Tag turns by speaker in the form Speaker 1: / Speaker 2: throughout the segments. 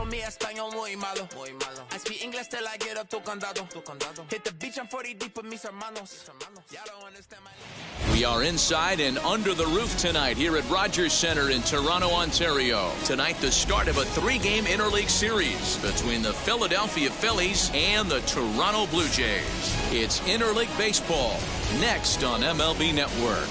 Speaker 1: por mi español muy malo. I speak English till I get up tu condado. Hit the beach, I'm 40 deep with mis hermanos. Y'all don't understand my...
Speaker 2: We are inside and under the roof tonight here at Rogers Centre in Toronto, Ontario. Tonight, the start of a 3-game interleague series between the Philadelphia Phillies and the Toronto Blue Jays. It's interleague baseball, next on MLB Network.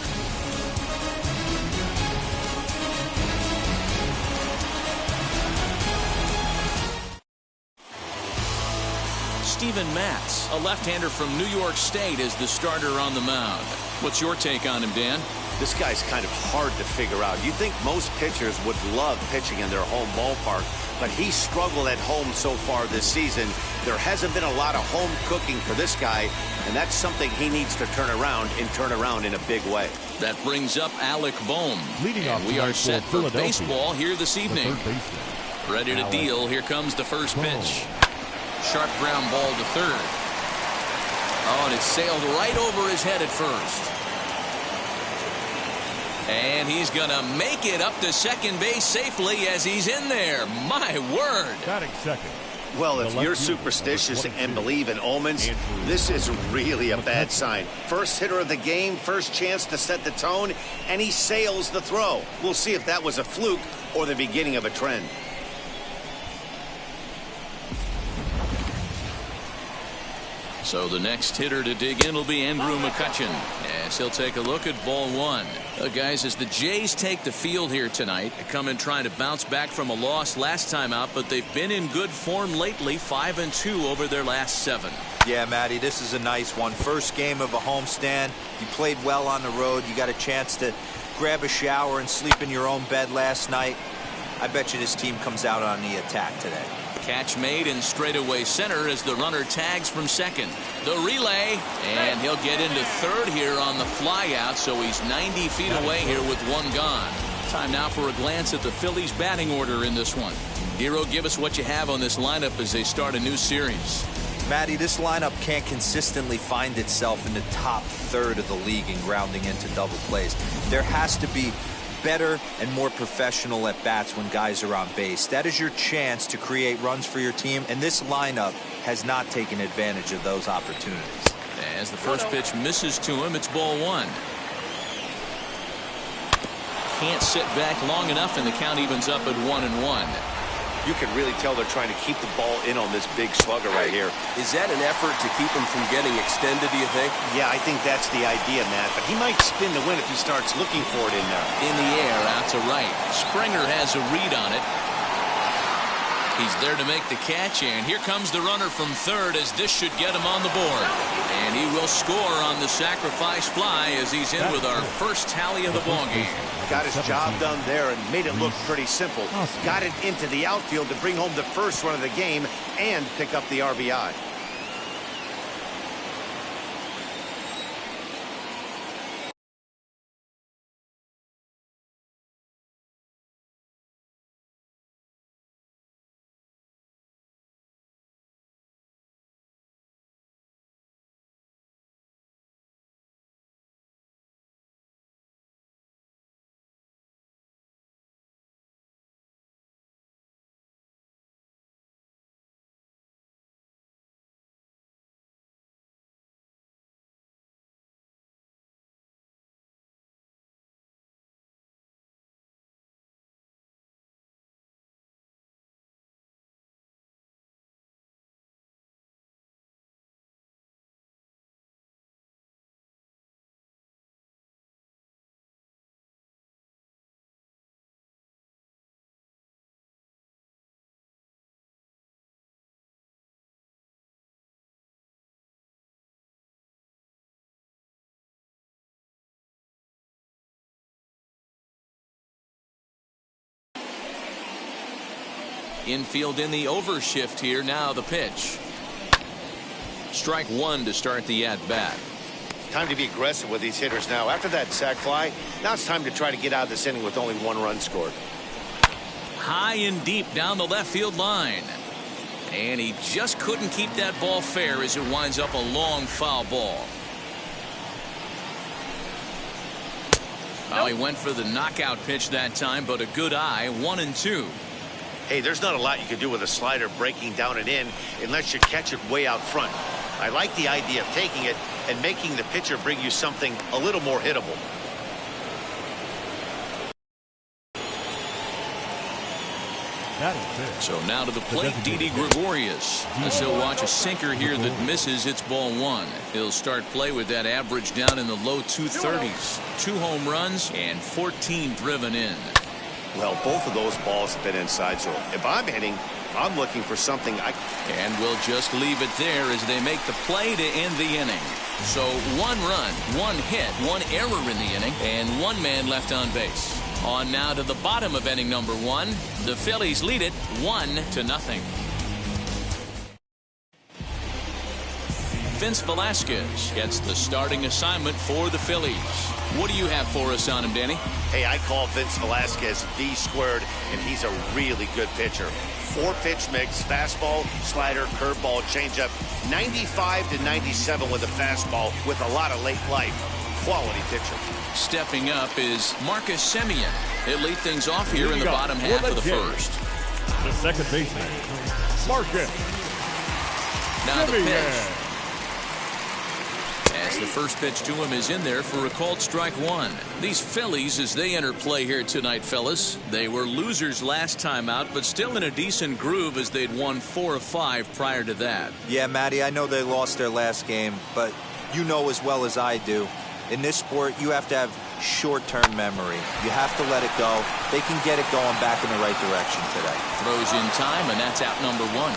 Speaker 2: Steven Matz, a left-hander from New York State, is the starter on the mound. What's your take on him, Dan?
Speaker 3: This guy's kind of hard to figure out. You'd think most pitchers would love pitching in their home ballpark, but he struggled at home so far this season. There hasn't been a lot of home cooking for this guy, and that's something he needs to turn around in a big way.
Speaker 2: That brings up Alec Bohm.
Speaker 4: And
Speaker 2: we are set for baseball here this evening. Ready to deal. Here comes the first pitch. Sharp ground ball to third. Oh, and it sailed right over his head at first. And he's going to make it up to second base safely as he's in there. My word.
Speaker 4: Batting second.
Speaker 3: Well, if you're superstitious and believe in omens, this is really a bad sign. First hitter of the game, first chance to set the tone, and he sails the throw. We'll see if that was a fluke or the beginning of a trend.
Speaker 2: So the next hitter to dig in will be Andrew McCutchen. Yes, he'll take a look at ball one. Guys, as the Jays take the field here tonight, they come in trying to bounce back from a loss last time out, but they've been in good form lately, 5-2 over their last 7.
Speaker 5: Yeah, Matty, this is a nice one. First game of a homestand. You played well on the road. You got a chance to grab a shower and sleep in your own bed last night. I bet you this team comes out on the attack today.
Speaker 2: Catch made in straightaway center as the runner tags from second. The relay, and he'll get into third here on the flyout, so he's 90 feet away here with one gone. Time now for a glance at the Phillies batting order in this one. Hero, give us what you have on this lineup as they start a new series.
Speaker 5: Matty, this lineup can't consistently find itself in the top third of the league and grounding into double plays. There has to be better and more professional at bats when guys are on base. That is your chance to create runs for your team, and this lineup has not taken advantage of those opportunities.
Speaker 2: As the first pitch misses to him, it's ball one. Can't sit back long enough, and the count evens up at 1-1.
Speaker 3: You can really tell they're trying to keep the ball in on this big slugger right here.
Speaker 6: Is that an effort to keep him from getting extended, do you think?
Speaker 3: Yeah, I think that's the idea, Matt. But he might spin the win if he starts looking for it in there.
Speaker 2: In the air, out to right. Springer has a read on it. He's there to make the catch, and here comes the runner from third as this should get him on the board. And he will score on the sacrifice fly as he's in with our first tally of the ballgame.
Speaker 3: Got his job done there and made it look pretty simple. Got it into the outfield to bring home the first run of the game and pick up the RBI.
Speaker 2: Infield in the overshift here. Now the pitch. Strike one to start the at-bat.
Speaker 3: Time to be aggressive with these hitters now. After that sac fly, now it's time to try to get out of this inning with only 1 run scored.
Speaker 2: High and deep down the left field line. And he just couldn't keep that ball fair as it winds up a long foul ball. Oh, he went for the knockout pitch that time, but a good eye. 1-2.
Speaker 3: Hey, there's not a lot you can do with a slider breaking down and in unless you catch it way out front. I like the idea of taking it and making the pitcher bring you something a little more hittable.
Speaker 2: So now to the plate, Didi Gregorius. As he'll watch a sinker here that misses. It's ball one. He'll start play with that average down in the low 230s. 2 home runs and 14 driven in.
Speaker 3: Well, both of those balls have been inside, so if I'm hitting, I'm looking for something
Speaker 2: And we'll just leave it there as they make the play to end the inning. So 1 run, 1 hit, 1 error in the inning, and 1 man left on base. On now to the bottom of inning number 1. The Phillies lead it 1-0. Vince Velasquez gets the starting assignment for the Phillies. What do you have for us on him, Danny?
Speaker 3: Hey, I call Vince Velasquez V squared, and he's a really good pitcher. 4-pitch mix, fastball, slider, curveball, changeup. 95 to 97 with a fastball with a lot of late life. Quality pitcher.
Speaker 2: Stepping up is Marcus Semien. He'll lead things off here in the bottom half of the first.
Speaker 4: The second baseman, Marcus.
Speaker 2: Now the pitch. As the first pitch to him is in there for a called strike 1. These Phillies, as they enter play here tonight, fellas, they were losers last time out, but still in a decent groove as they'd won 4 of 5 prior to that.
Speaker 5: Yeah, Matty, I know they lost their last game, but you know as well as I do, in this sport, you have to have short-term memory. You have to let it go. They can get it going back in the right direction today.
Speaker 2: Throws in time, and that's out number 1.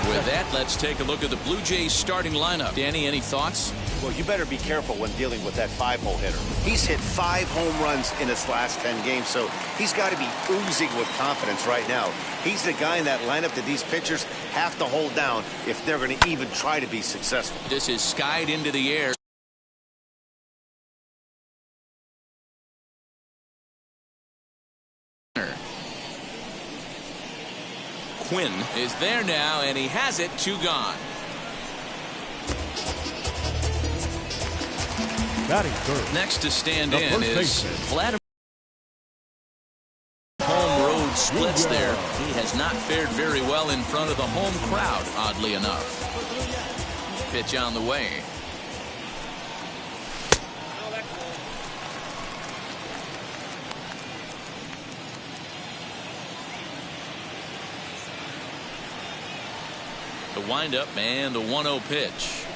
Speaker 2: With that, let's take a look at the Blue Jays starting lineup. Danny, any thoughts?
Speaker 3: Well, you better be careful when dealing with that 5-hole hitter. He's hit 5 home runs in his last 10 games, so he's got to be oozing with confidence right now. He's the guy in that lineup that these pitchers have to hold down if they're going to even try to be successful.
Speaker 2: This is skied into the air. Quinn is there now, and he has it. 2 gone. Next to stand in is Vladimir. Home road splits there. He has not fared very well in front of the home crowd, oddly enough. Pitch on the way. The windup and the 1-0 pitch.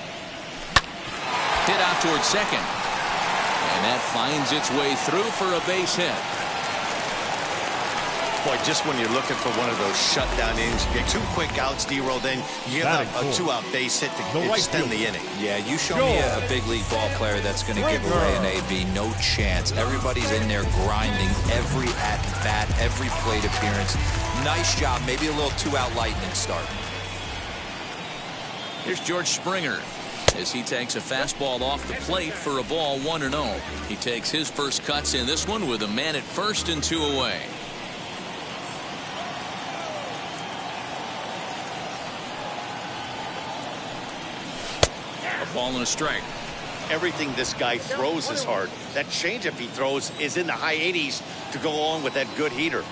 Speaker 2: Hit out towards second. And that finds its way through for a base hit.
Speaker 3: Boy, just when you're looking for one of those shutdown innings, you get 2 quick outs, D-roll, then you give up a 2-out base hit to extend the inning.
Speaker 5: Yeah, you show me a big league ball player that's going to give away an AB. No chance. Everybody's in there grinding every at-bat, every plate appearance. Nice job. Maybe a little 2-out lightning start.
Speaker 2: Here's George Springer as he takes a fastball off the plate for a ball 1-0. He takes his first cuts in this one with a man at first and 2 away. A ball and a strike.
Speaker 3: Everything this guy throws is hard. That changeup he throws is in the high 80s to go along with that good heater.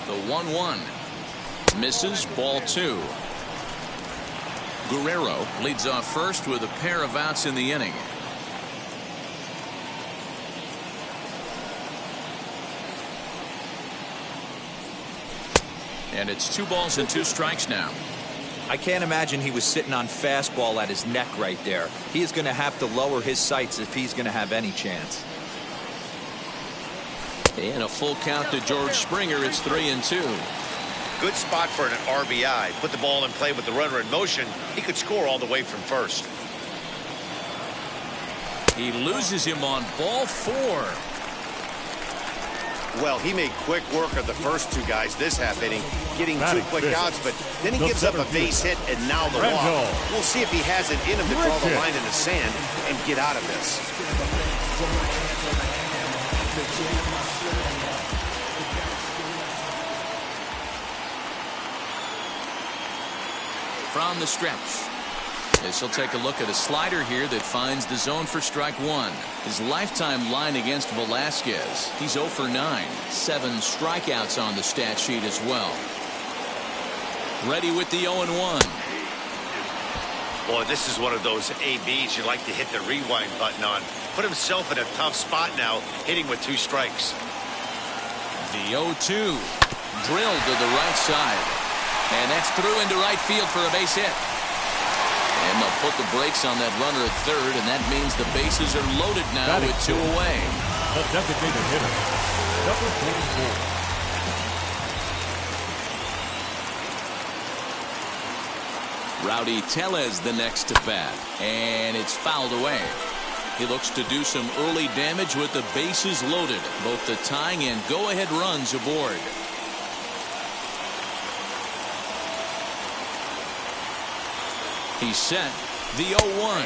Speaker 2: The 1-1. Misses, ball 2. Guerrero leads off first with a pair of outs in the inning. And it's 2 balls and 2 strikes now.
Speaker 5: I can't imagine he was sitting on fastball at his neck right there. He is going to have to lower his sights if he's going to have any chance.
Speaker 2: And a full count to George Springer. It's 3-2.
Speaker 3: Good spot for an RBI. Put the ball in play with the runner in motion. He could score all the way from first.
Speaker 2: He loses him on ball 4.
Speaker 3: Well, he made quick work of the first 2 guys this half inning, getting 2 quick outs, but then he gives up a base hit and now the walk. We'll see if he has it in him to draw the line in the sand and get out of this.
Speaker 2: From the stretch. As he'll take a look at a slider here that finds the zone for strike one. His lifetime line against Velasquez, he's 0 for 9. 7 strikeouts on the stat sheet as well. Ready with the 0-1.
Speaker 3: Boy, this is one of those ABs you like to hit the rewind button on. Put himself in a tough spot now, hitting with 2 strikes.
Speaker 2: The 0-2. Drilled to the right side. And that's through into right field for a base hit. And they'll put the brakes on that runner at third, and that means the bases are loaded now with 2 away.
Speaker 4: The designated hitter, number 44.
Speaker 2: Rowdy Tellez the next to bat, and it's fouled away. He looks to do some early damage with the bases loaded, both the tying and go-ahead runs aboard. He's set. The 0-1.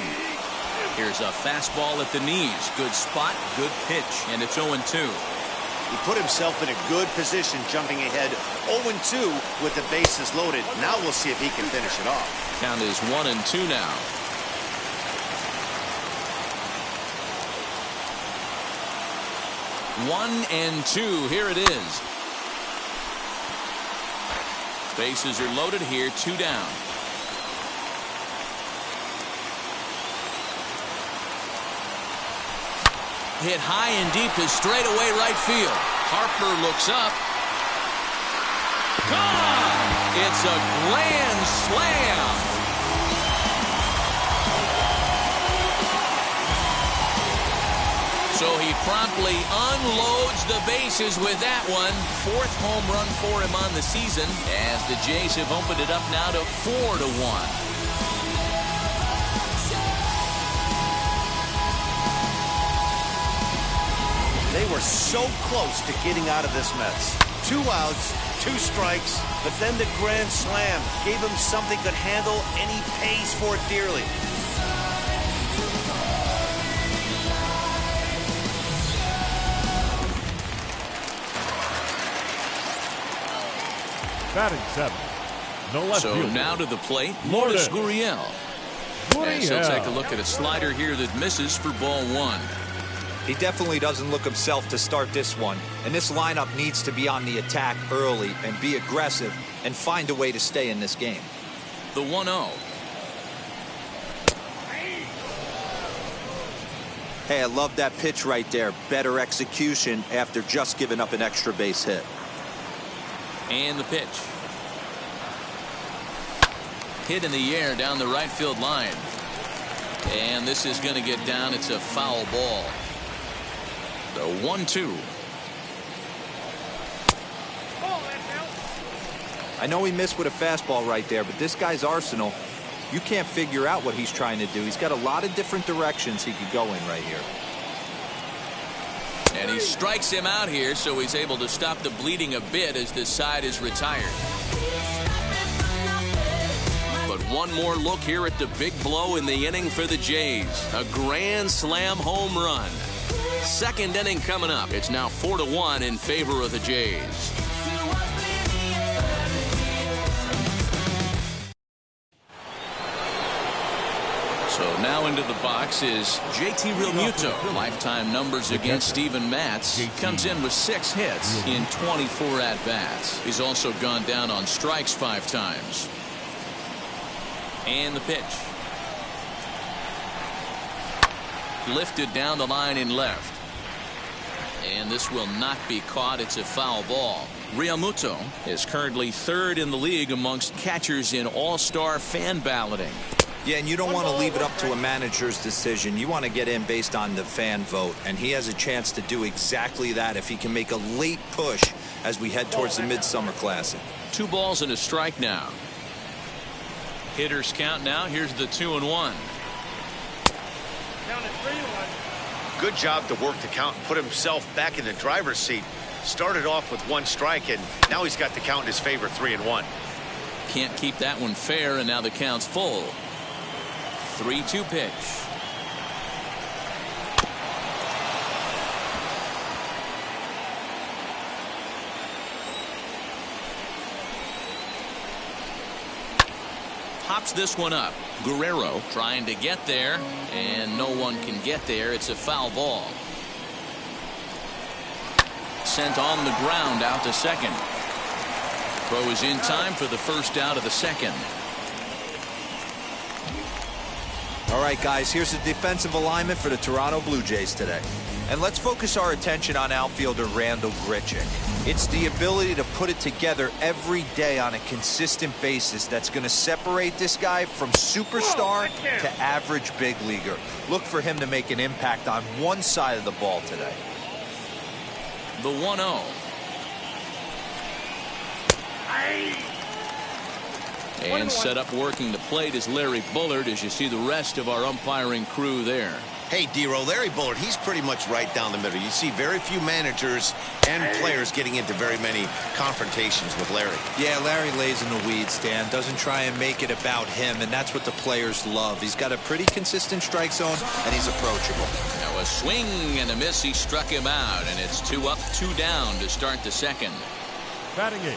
Speaker 2: Here's a fastball at the knees. Good spot, good pitch, and it's 0-2.
Speaker 3: He put himself in a good position, jumping ahead 0-2 with the bases loaded. Now we'll see if he can finish it off.
Speaker 2: Count is 1-2 now. One and two. Here it is. Bases are loaded here. 2 down. Hit high and deep to straightaway right field. Harper looks up. Gone! It's a grand slam. So he promptly unloads the bases with that one. 4th home run for him on the season, as the Jays have opened it up now to 4-1.
Speaker 3: They were so close to getting out of this mess. 2 outs, 2 strikes, but then the grand slam gave him something could handle, and he pays for it dearly.
Speaker 4: Batting 7. No left
Speaker 2: So
Speaker 4: fielder.
Speaker 2: now to the plate,
Speaker 4: Lourdes
Speaker 2: Gurriel. And he'll take a look at a slider here that misses for ball 1.
Speaker 5: He definitely doesn't look himself to start this one, and this lineup needs to be on the attack early and be aggressive and find a way to stay in this game.
Speaker 2: The 1-0.
Speaker 5: Hey, I love that pitch right there. Better execution after just giving up an extra base hit.
Speaker 2: And the pitch. Hit in the air down the right field line. And this is going to get down. It's a foul ball. The 1-2.
Speaker 5: I know he missed with a fastball right there, but this guy's arsenal, you can't figure out what he's trying to do. He's got a lot of different directions he could go in right here.
Speaker 2: And he strikes him out here, so he's able to stop the bleeding a bit as this side is retired. But one more look here at the big blow in the inning for the Jays. A grand slam home run. 2nd inning coming up. It's now 4-1 in favor of the Jays. So now into the box is JT Realmuto. Lifetime numbers against Steven Matz. Comes in with 6 hits in 24 at-bats. He's also gone down on strikes 5 times. And the pitch. Lifted down the line in left. And this will not be caught. It's a foul ball. Realmuto is currently 3rd in the league amongst catchers in all-star fan balloting.
Speaker 5: Yeah, and you don't want to leave it up to a manager's decision. You want to get in based on the fan vote, and he has a chance to do exactly that if he can make a late push as we head towards the Midsummer Classic.
Speaker 2: 2 balls and a strike now. Hitters count now. Here's the 2-1.
Speaker 3: Good job to work the count and put himself back in the driver's seat. Started off with 1 strike, and now he's got the count in his favor, 3-1.
Speaker 2: Can't keep that one fair, and now the count's full. 3-2 pitch. pops this one up. Guerrero trying to get there, and no one can get there. It's a foul ball. Sent on the ground out to second. Throw is in time for the first out of the second.
Speaker 5: All right, guys, here's the defensive alignment for the Toronto Blue Jays today. And let's focus our attention on outfielder Randal Grichuk. It's the ability to put it together every day on a consistent basis that's going to separate this guy from superstar to average big leaguer. Look for him to make an impact on one side of the ball today.
Speaker 2: The 1-0. And set up working the plate is Larry Bullard, as you see the rest of our umpiring crew there.
Speaker 3: Hey, D-Roll, Larry Bullard, he's pretty much right down the middle. You see very few managers and players getting into very many confrontations with Larry.
Speaker 5: Yeah, Larry lays in the weeds, Dan. Doesn't try and make it about him, and that's what the players love. He's got a pretty consistent strike zone, and he's approachable.
Speaker 2: Now a swing and a miss. He struck him out, and it's 2 up, 2 down to start the second.
Speaker 4: Batting 8.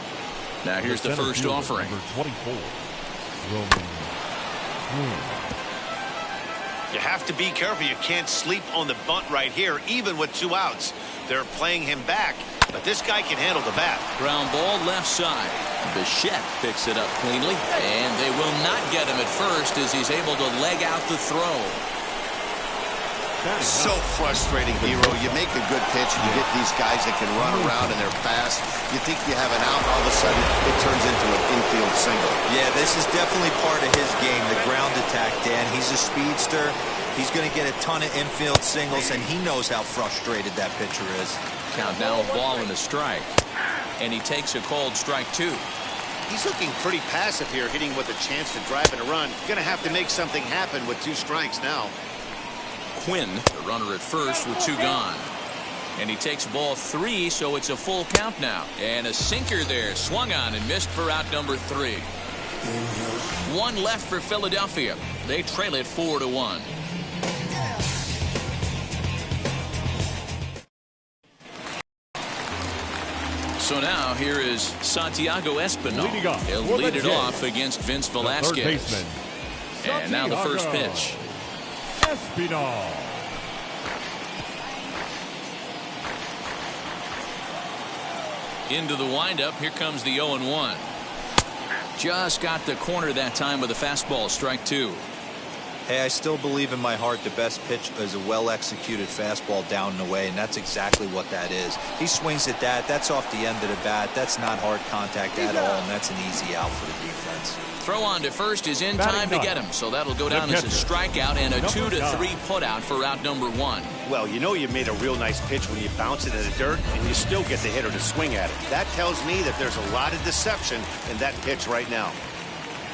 Speaker 2: Now here's the first offering.
Speaker 4: Number 24, Roman.
Speaker 3: You have to be careful. You can't sleep on the bunt right here, even with 2 outs. They're playing him back, but this guy can handle the bat.
Speaker 2: Ground ball left side. Bichette picks it up cleanly, and they will not get him at first as he's able to leg out the throw.
Speaker 3: So frustrating, Hero. You make a good pitch, and you get these guys that can run around and they're fast. You think you have an out, all of a sudden it turns into an infield single.
Speaker 5: Yeah, this is definitely part of his game, the ground attack, Dan. He's a speedster. He's going to get a ton of infield singles, and he knows how frustrated that pitcher is.
Speaker 2: Count now a ball and a strike. And he takes a called strike 2.
Speaker 3: He's looking pretty passive here, hitting with a chance to drive in a run. Going to have to make something happen with 2 strikes now.
Speaker 2: Quinn, the runner at first with 2 gone. And he takes ball 3, so it's a full count now. And a sinker there, swung on and missed for out number 3. 1 left for Philadelphia. They trail it 4-1. So now here is Santiago Espinal. He'll lead it off against Vince Velasquez. And now the first pitch.
Speaker 4: Espinal.
Speaker 2: Into the windup. Here comes the 0-1. Just got the corner that time with a fastball, strike 2.
Speaker 5: Hey, I still believe in my heart the best pitch is a well-executed fastball down and away, and that's exactly what that is. He swings at that. That's off the end of the bat. That's not hard contact at all, and that's an easy out for the defense.
Speaker 2: Throw on to first is in time to get him, so that'll go down as a strikeout and a 2-3 putout for out number 1.
Speaker 3: Well, you know you made a real nice pitch when you bounce it in the dirt and you still get the hitter to swing at it. That tells me that there's a lot of deception in that pitch right now.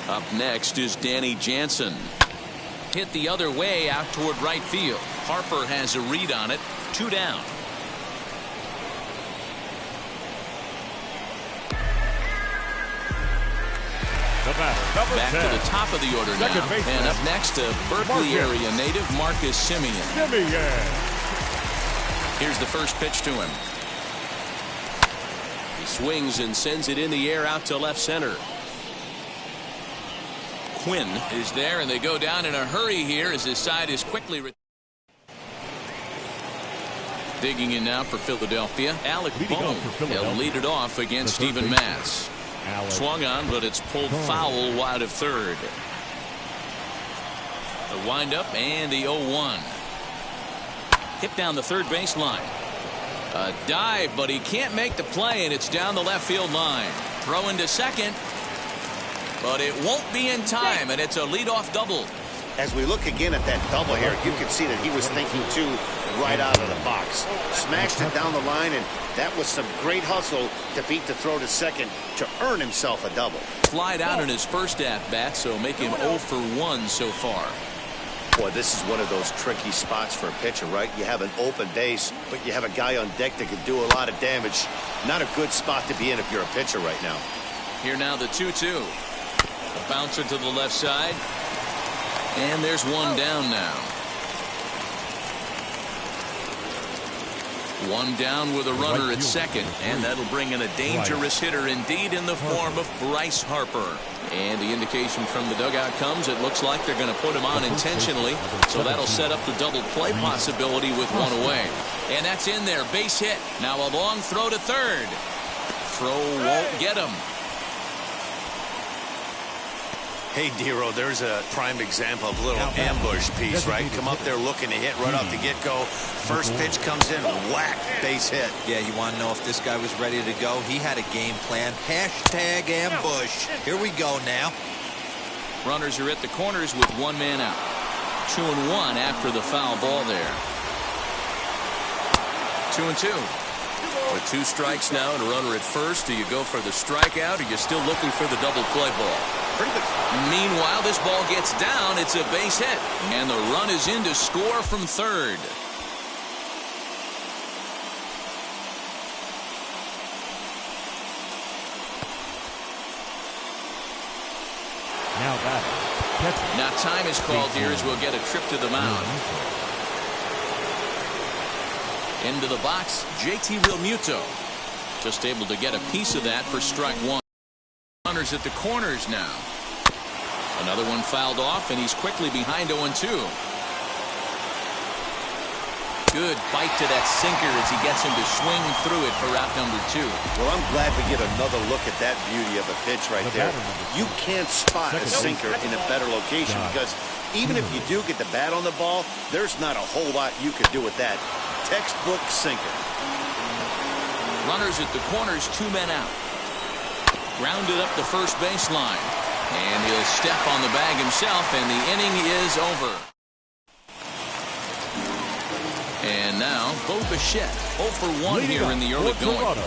Speaker 2: Up next is Danny Jansen. Hit the other way out toward right field. Harper has a read on it. 2 down. Back to the top of the order now. And up next, a Berkeley area native, Marcus Semien. Here's the first pitch to him. He swings and sends it in the air out to left center. Quinn is there, and they go down in a hurry here as his side is quickly. Digging in now for Philadelphia, Alec Bohm. He'll lead it off against Steven Matz. Swung on, but it's pulled foul wide of third. The windup and the 0-1. Hit down the third baseline. A dive, but he can't make the play, and it's down the left field line. Throw into second, but it won't be in time, and it's a leadoff double.
Speaker 3: As we look again at that double here, you can see that he was thinking too right out of the box. Smashed it down the line, and that was some great hustle to beat the throw to second to earn himself a double.
Speaker 2: Flied out in his first at-bat, so make him 0 for 1 so far.
Speaker 3: Boy, this is one of those tricky spots for a pitcher, right? You have an open base, but you have a guy on deck that can do a lot of damage. Not a good spot to be in if you're a pitcher right now.
Speaker 2: Here now the 2-2. A bouncer to the left side. And there's one down now. One down with a runner at second, and that'll bring in a dangerous hitter indeed in the form of Bryce Harper. And the indication from the dugout comes, it looks like they're going to put him on intentionally. So that'll set up the double play possibility with one away. And that's in there. Base hit. Now a long throw to third. Throw won't get him.
Speaker 3: Hey, Dero, there's a prime example of a little ambush piece, right? Come up there looking to hit right off the get-go. First pitch comes in, whack, base hit.
Speaker 5: Yeah, you want to know if this guy was ready to go? He had a game plan. Hashtag ambush. Here we go now.
Speaker 2: Runners are at the corners with one man out. 2-1 after the foul ball there. 2-2.
Speaker 6: With 2 strikes now and a runner at first, do you go for the strikeout or are you still looking for the double play ball?
Speaker 2: Meanwhile, this ball gets down. It's a base hit. And the run is in to score from third.
Speaker 4: Now
Speaker 2: time is called here as we'll get a trip to the mound. Into the box, JT Realmuto. Just able to get a piece of that for strike one. Runners at the corners now. Another one fouled off, and he's quickly behind 0-2. Good bite to that sinker as he gets him to swing through it for out number 2.
Speaker 3: Well, I'm glad we get another look at that beauty of a pitch right there. You can't spot a sinker in a better location because even if you do get the bat on the ball, there's not a whole lot you can do with that. Textbook sinker.
Speaker 2: Runners at the corners, 2 men out. Grounded up the first baseline. And he'll step on the bag himself, and the inning is over. And now, Bo Bichette, 0 for 1 here in the early going.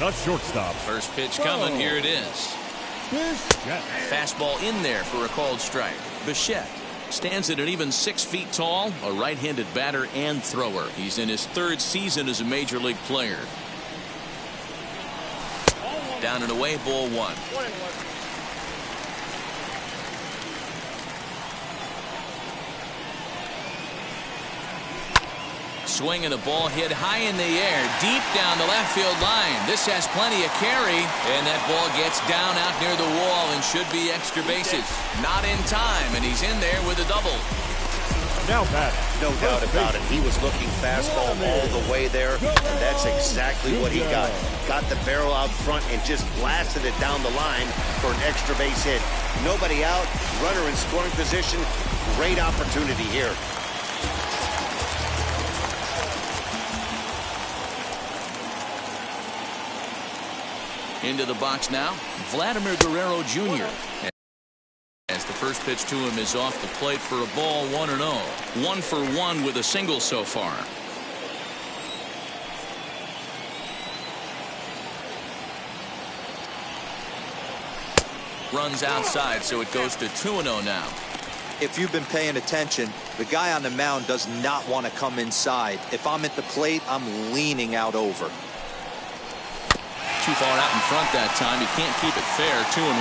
Speaker 4: The shortstop.
Speaker 2: First pitch coming, here it is. Fastball in there for a called strike. Bichette stands at an even 6 feet tall, a right-handed batter and thrower. He's in his 3rd season as a major league player. Down and away, ball 1. Swing and a ball hit high in the air, deep down the left field line. This has plenty of carry, and that ball gets down out near the wall and should be extra bases. Not in time, and he's in there with a double.
Speaker 4: Now back.
Speaker 3: No doubt about it. He was looking fastball all the way there, and that's exactly what he got. Got the barrel out front and just blasted it down the line for an extra base hit. Nobody out, runner in scoring position. Great opportunity here.
Speaker 2: Into the box now, Vladimir Guerrero Jr. As the first pitch to him is off the plate for a ball, 1-0. 1 for 1 with a single so far. Runs outside, so it goes to 2-0 now.
Speaker 5: If you've been paying attention, the guy on the mound does not want to come inside. If I'm at the plate, I'm leaning out over.
Speaker 2: Too far out in front that time. You can't keep it fair. 2-1.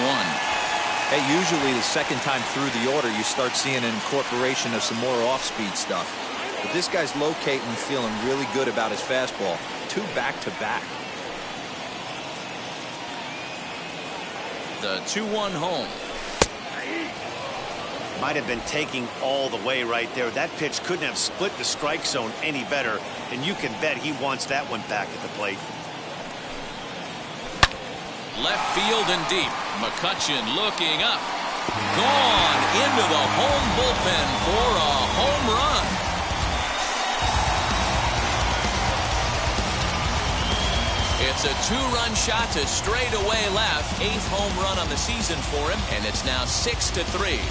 Speaker 5: Hey, usually the second time through the order, you start seeing an incorporation of some more off-speed stuff. But this guy's locating, feeling really good about his fastball. 2 back-to-back.
Speaker 2: The 2-1 home.
Speaker 3: Might have been taking all the way right there. That pitch couldn't have split the strike zone any better, and you can bet he wants that one back at the plate.
Speaker 2: Left field and deep. McCutchen looking up. Gone into the home bullpen for a home run. It's a 2-run shot to straightaway left. 8th home run on the season for him, and it's now 6-3.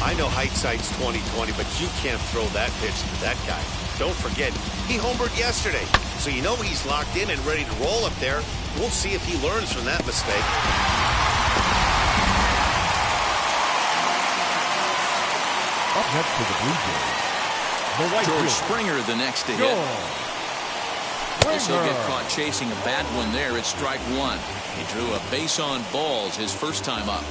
Speaker 3: I know hindsight's 20/20, but you can't throw that pitch to that guy. Don't forget, he homered yesterday, so you know he's locked in and ready to roll up there. We'll see if he learns from that mistake.
Speaker 4: Up next for the Blue Jays, the right
Speaker 2: George
Speaker 4: fielder,
Speaker 2: Springer the next to hit. Guess he'll get caught chasing a bad one there at strike 1. He drew a base on balls his first time up.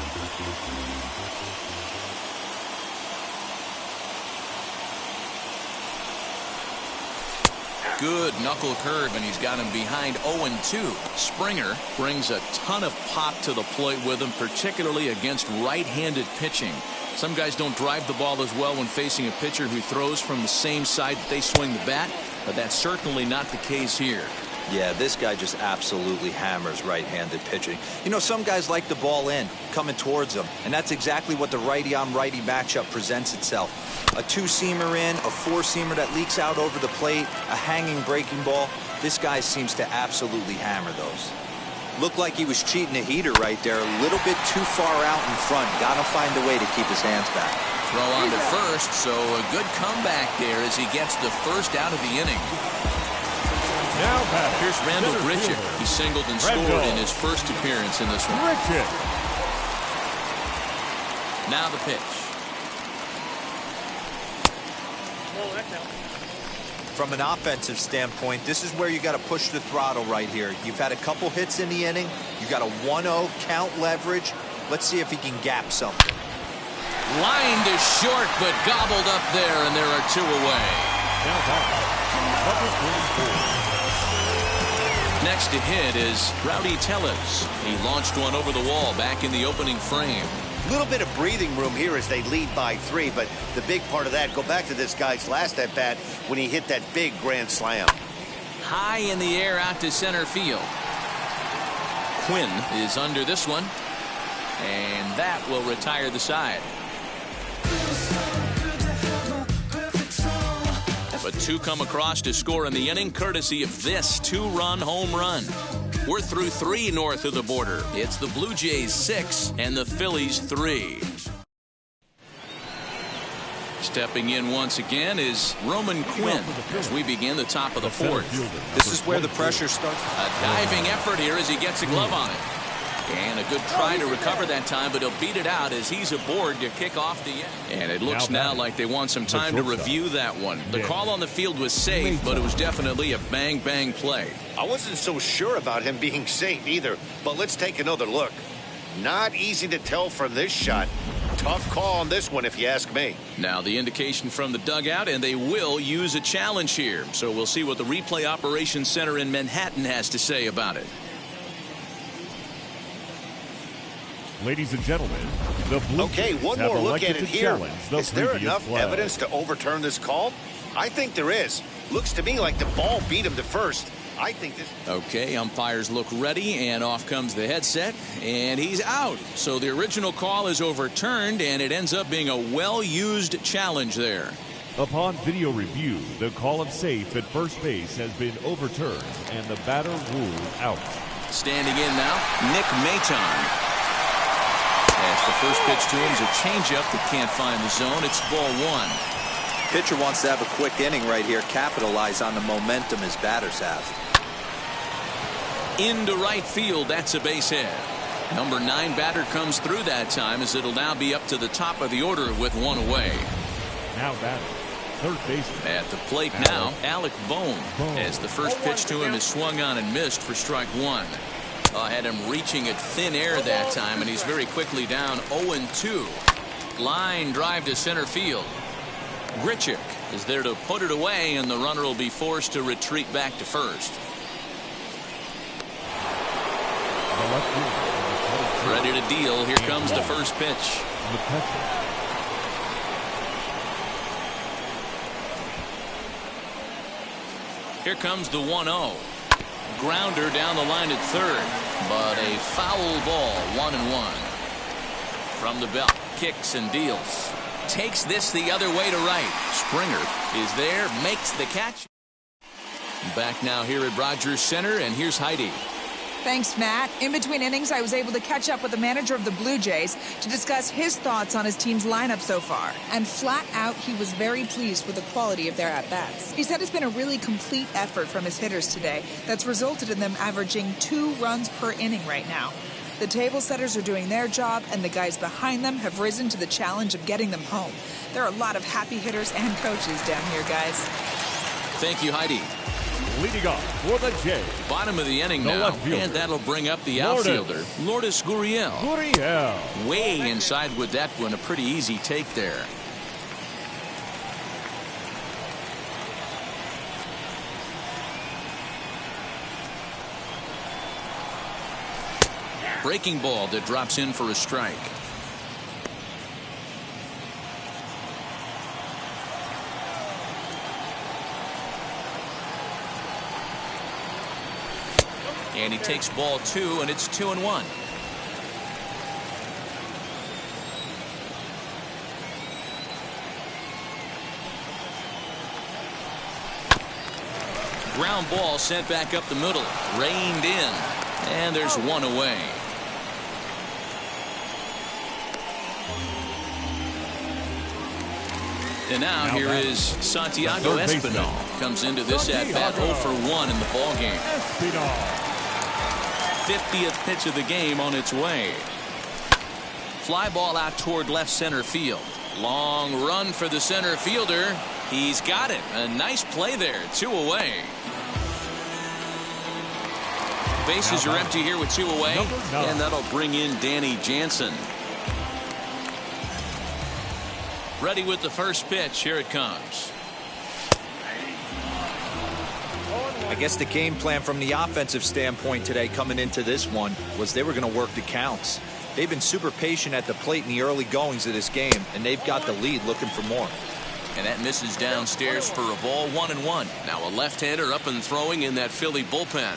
Speaker 2: Good knuckle curve, and he's got him behind 0-2. Springer brings a ton of pop to the plate with him, particularly against right-handed pitching. Some guys don't drive the ball as well when facing a pitcher who throws from the same side that they swing the bat, but that's certainly not the case here.
Speaker 5: Yeah, this guy just absolutely hammers right-handed pitching. You know, some guys like the ball in, coming towards them, and that's exactly what the righty-on-righty matchup presents itself. A two-seamer in, a four-seamer that leaks out over the plate, a hanging breaking ball. This guy seems to absolutely hammer those. Looked like he was cheating a heater right there, a little bit too far out in front. Got to find a way to keep his hands back.
Speaker 2: Throw on to first, so a good comeback there as he gets the first out of the inning.
Speaker 4: Now back.
Speaker 2: Here's Randall Grichuk. He singled and scored in his first appearance in this one.
Speaker 4: Grichuk.
Speaker 2: Now the pitch.
Speaker 5: From an offensive standpoint, this is where you got to push the throttle right here. You've had a couple hits in the inning. You got a 1-0 count leverage. Let's see if he can gap something.
Speaker 2: Line to short, but gobbled up there, and there are two away.
Speaker 4: Now back. Number 44.
Speaker 2: Next to hit is Rowdy Tellez. He launched one over the wall back in the opening frame.
Speaker 3: A little bit of breathing room here as they lead by 3, but the big part of that, go back to this guy's last at-bat when he hit that big grand slam.
Speaker 2: High in the air out to center field. Quinn is under this one, and that will retire the side. But two come across to score in the inning, courtesy of this two-run home run. We're through 3 north of the border. It's the Blue Jays 6 and the Phillies 3. Stepping in once again is Roman Quinn as we begin the top of the 4th.
Speaker 5: This is where the pressure starts.
Speaker 2: A diving effort here as he gets a glove on it. And a good try to recover that time, but he'll beat it out as he's aboard to kick off the inning. And it looks now like they want some time to review that one. The call on the field was safe, but it was definitely a bang-bang play.
Speaker 3: I wasn't so sure about him being safe either, but let's take another look. Not easy to tell from this shot. Tough call on this one, if you ask me.
Speaker 2: Now the indication from the dugout, and they will use a challenge here. So we'll see what the replay operations center in Manhattan has to say about it.
Speaker 4: Ladies and gentlemen, the Blue Jays
Speaker 3: one more look at it here. Is there enough
Speaker 4: flag.
Speaker 3: evidence to overturn this call? I think there is. Looks to me like the ball beat him to first. I think this...
Speaker 2: Okay, umpires look ready, and off comes the headset, and he's out. So the original call is overturned, and it ends up being a well-used challenge there.
Speaker 4: Upon video review, the call of safe at first base has been overturned, and the batter ruled out.
Speaker 2: Standing in now, Nick Maton. As the first pitch to him is a changeup that can't find the zone. It's ball 1.
Speaker 5: Pitcher wants to have a quick inning right here, capitalize on the momentum his batters have.
Speaker 2: Into right field, that's a base hit. Number 9 batter comes through that time as it'll now be up to the top of the order with 1 away.
Speaker 4: Now batting, third baseman.
Speaker 2: At the plate now, Alec Bohm. As the first pitch to him is swung on and missed for strike 1. Had him reaching at thin air that time, and he's very quickly down 0-2. Line drive to center field. Grichuk is there to put it away, and the runner will be forced to retreat back to first. Ready to deal. Here comes the first pitch. Here comes the 1-0. Grounder down the line at third, but a foul ball, 1-1. From the belt, kicks and deals. Takes this the other way to right. Springer is there, makes the catch. Back now here at Rogers Center, and here's Heidi.
Speaker 7: Thanks, Matt. In between innings, I was able to catch up with the manager of the Blue Jays to discuss his thoughts on his team's lineup so far. And flat out, he was very pleased with the quality of their at-bats. He said it's been a really complete effort from his hitters today that's resulted in them averaging 2 runs per inning right now. The table setters are doing their job, and the guys behind them have risen to the challenge of getting them home. There are a lot of happy hitters and coaches down here, guys.
Speaker 2: Thank you, Heidi.
Speaker 4: Leading off for the Jays.
Speaker 2: Bottom of the inning now, and that'll bring up the outfielder, Lourdes Gurriel. Way inside with that one, a pretty easy take there. Breaking ball that drops in for a strike. And he takes ball 2, and it's 2-1. Ground ball sent back up the middle. Reined in. And there's one away. And now here is Santiago Espinal. Comes into this at-bat 0 for 1 in the ball game. 50th pitch of the game on its way. Fly ball out toward left center field. Long run for the center fielder. He's got it. A nice play there. 2 away. Bases are empty here with 2 away. And that'll bring in Danny Jansen. Ready with the first pitch. Here it comes.
Speaker 5: I guess the game plan from the offensive standpoint today coming into this one was they were going to work the counts. They've been super patient at the plate in the early goings of this game, and they've got the lead looking for more.
Speaker 2: And that misses downstairs for a ball. 1-1. Now a left-hander up and throwing in that Philly bullpen.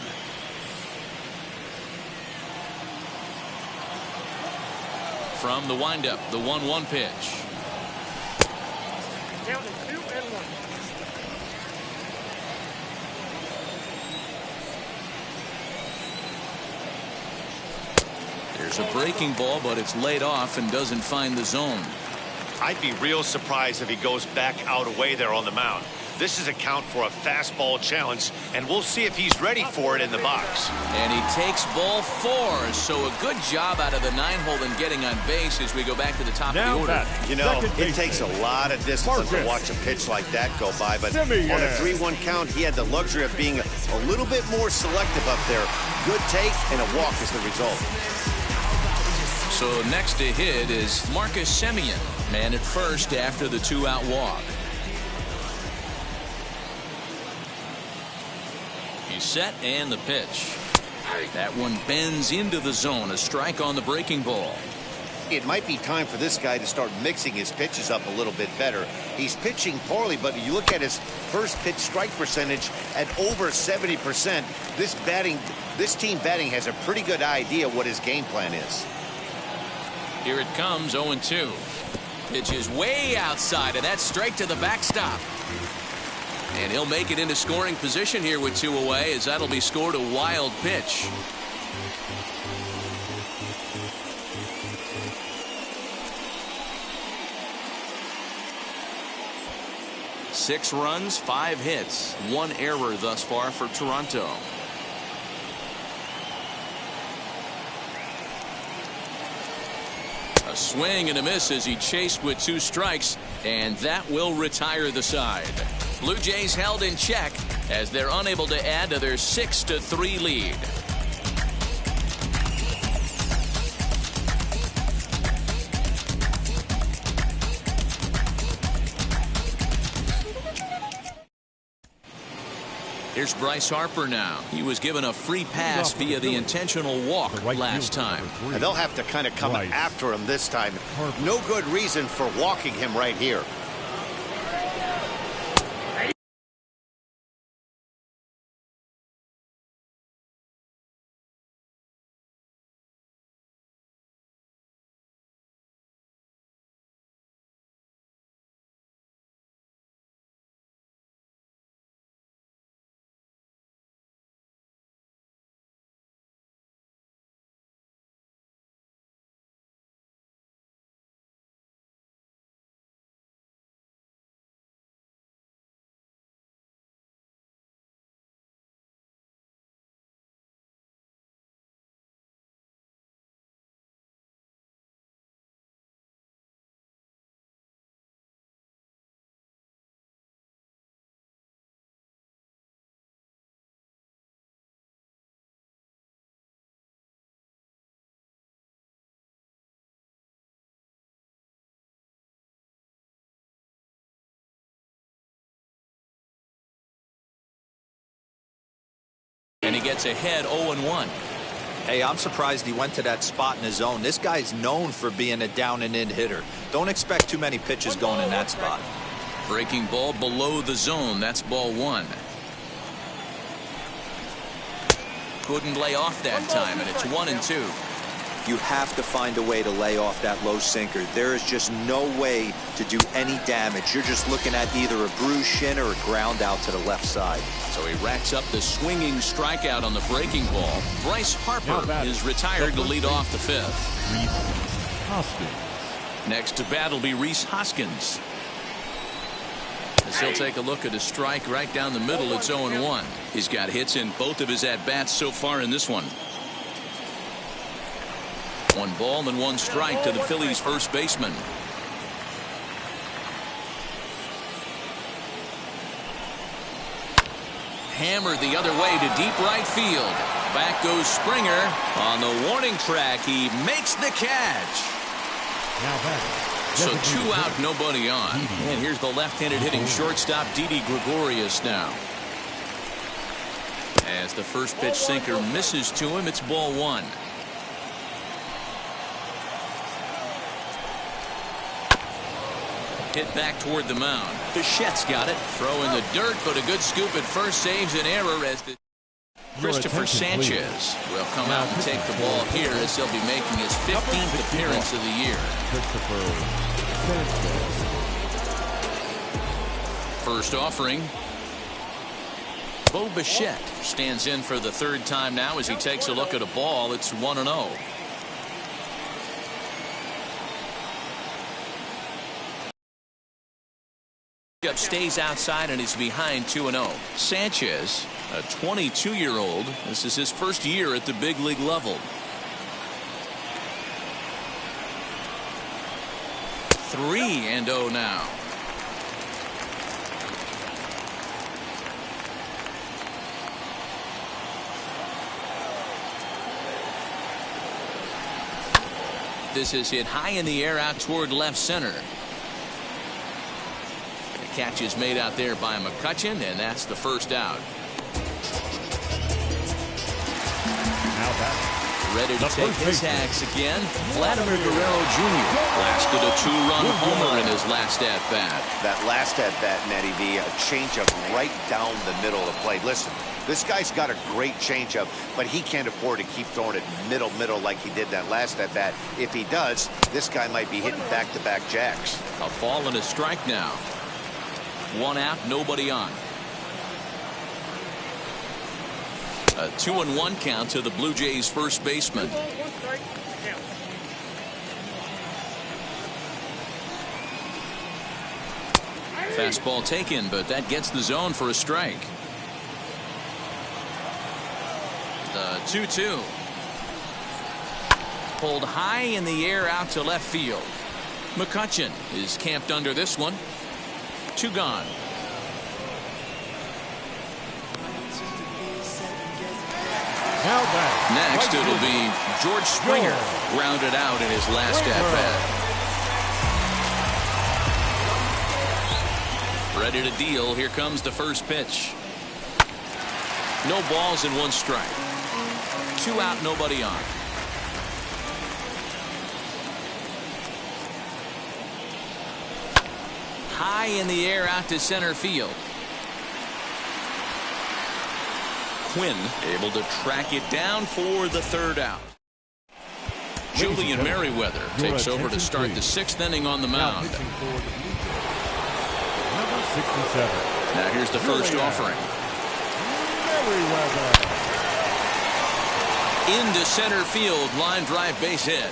Speaker 2: From the windup, the 1-1 pitch.
Speaker 8: Down to 2-1.
Speaker 2: There's a breaking ball, but it's laid off and doesn't find the zone.
Speaker 3: I'd be real surprised if he goes back out away there on the mound. This is a count for a fastball challenge, and we'll see if he's ready for it in the box.
Speaker 2: And he takes ball 4, so a good job out of the 9-hole in getting on base as we go back to the top of the order.
Speaker 3: You know, it takes a lot of discipline to watch a pitch like that go by, but on a 3-1 count, he had the luxury of being a little bit more selective up there. Good take, and a walk is the result.
Speaker 2: So next to hit is Marcus Semien, man at first after the 2-out walk. He's set and the pitch. That one bends into the zone. A strike on the breaking ball.
Speaker 3: It might be time for this guy to start mixing his pitches up a little bit better. He's pitching poorly, but you look at his first pitch strike percentage at over 70%. This team batting has a pretty good idea what his game plan is.
Speaker 2: Here it comes, 0-2. Pitch is way outside, and that's straight to the backstop. And he'll make it into scoring position here with 2 away, as that'll be scored a wild pitch. Six runs, 5 hits, 1 error thus far for Toronto. A swing and a miss as he chased with 2 strikes, and that will retire the side. Blue Jays held in check as they're unable to add to their 6-3 lead. Here's Bryce Harper now. He was given a free pass via the intentional walk last time.
Speaker 3: And they'll have to kind of come after him this time. No good reason for walking him right here.
Speaker 2: And he gets ahead 0-1.
Speaker 5: Hey, I'm surprised he went to that spot in his zone. This guy's known for being a down-and-in hitter. Don't expect too many pitches going in that spot.
Speaker 2: Breaking ball below the zone. That's ball one. Couldn't lay off that time, and it's 1-2.
Speaker 5: You have to find a way to lay off that low sinker. There is just no way to do any damage. You're just looking at either a bruised shin or a ground out to the left side.
Speaker 2: So he racks up the swinging strikeout on the breaking ball. Bryce Harper is retired to lead off the fifth.
Speaker 4: Rhys Hoskins.
Speaker 2: Next to bat will be Rhys Hoskins. As he'll take a look at a strike right down the middle. It's 0-1. He's got hits in both of his at-bats so far in this one. 1 ball and 1 strike to the Phillies' first baseman. Hammered the other way to deep right field. Back goes Springer. On the warning track, he makes the catch.
Speaker 4: Now back.
Speaker 2: So 2 out, nobody on. And here's the left-handed hitting shortstop, Didi Gregorius now. As the first pitch sinker misses to him, it's ball 1. Hit back toward the mound. Bichette's got it. Throw in the dirt, but a good scoop at first saves an error as the Christopher Sanchez will come out and take the ball here as he'll be making his 15th appearance of the year. First offering. Bo Bichette stands in for the 3rd time now as he takes a look at a ball. It's 1-0. Stays outside and is behind 2-0. Sanchez, a 22-year-old. This is his first year at the big league level. 3-0 now. This is hit high in the air out toward left center. Catch is made out there by McCutchen, and that's the first out.
Speaker 4: Now back.
Speaker 2: Ready to take his hacks again. Vladimir Guerrero Jr. blasted a 2-run homer in his last at-bat.
Speaker 3: That last at-bat, Matty V, a changeup right down the middle of the plate. Listen, this guy's got a great changeup, but he can't afford to keep throwing it middle like he did that last at-bat. If he does, this guy might be hitting back-to-back jacks.
Speaker 2: A ball and a strike now. 1 out, nobody on. A 2-1 count to the Blue Jays' first baseman. Fastball taken, but that gets the zone for a strike. The 2-2. Pulled high in the air out to left field. McCutchen is camped under this one. 2 gone.
Speaker 4: Now back.
Speaker 2: Next, it'll be George Springer, grounded out in his last at-bat. Ready to deal. Here comes the first pitch. No balls and 1 strike. 2 out, nobody on. High in the air out to center field. Quinn able to track it down for the 3rd out. Julian Merriweather takes over to start the 6th inning on the mound.
Speaker 4: Number 67.
Speaker 2: Now here's the first offering. Into center field, line drive base hit.